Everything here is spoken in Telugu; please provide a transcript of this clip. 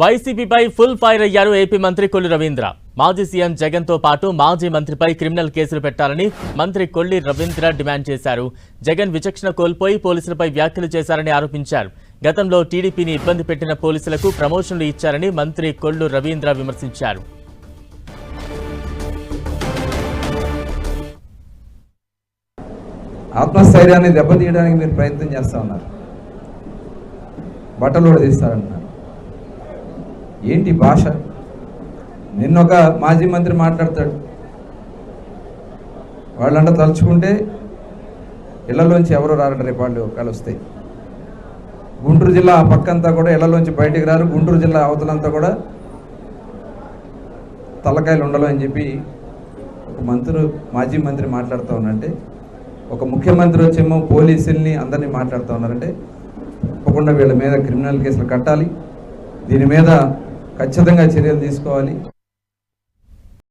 వైసీపీపై ఫుల్ ఫైర్ అయ్యారు ఏపీ మంత్రి కొల్లు రవీంద్ర. మాజీ సీఎం జగన్ తో పాటు మాజీ మంత్రిపై క్రిమినల్ కేసులు పెట్టాలని మంత్రి కొల్లు రవీంద్ర డిమాండ్ చేశారు. జగన్ విచక్షణ కోల్పోయి పోలీసులపై వ్యాఖ్యలు చేశారని ఆరోపించారు. గతంలో టీడీపీని ఇబ్బంది పెట్టిన పోలీసులకు ప్రమోషన్లు ఇచ్చారని మంత్రి కొల్లు రవీంద్ర విమర్శించారు. ఆత్మస్థైర్యాన్ని దెబ్బతీయడానికి మీరు ప్రయత్నం చేస్తా ఉన్నారు. బట్టలు కూడా తీస్తారంటున్నారు. ఏంటి భాష? నిన్నొక మాజీ మంత్రి మాట్లాడతాడు, వాళ్ళంట తలుచుకుంటే ఇళ్లలోంచి ఎవరు రారట, రేపు వాళ్ళు వస్తాయి. గుంటూరు జిల్లా ఆ పక్కంతా కూడా ఇళ్లలోంచి బయటికి రారు, గుంటూరు జిల్లా అవతలంతా కూడా తలకాయలు ఉండలు అని చెప్పి ఒక మాజీ మంత్రి మాట్లాడుతూ ఉన్నారంటే, ఒక ముఖ్యమంత్రి వచ్చేమో పోలీసుల్ని అందరినీ మాట్లాడుతూ ఉన్నారంటే, తప్పకుండా వీళ్ళ మీద క్రిమినల్ కేసులు కట్టాలి, దీని మీద ఖచ్చితంగా చర్యలు తీసుకోవాలి.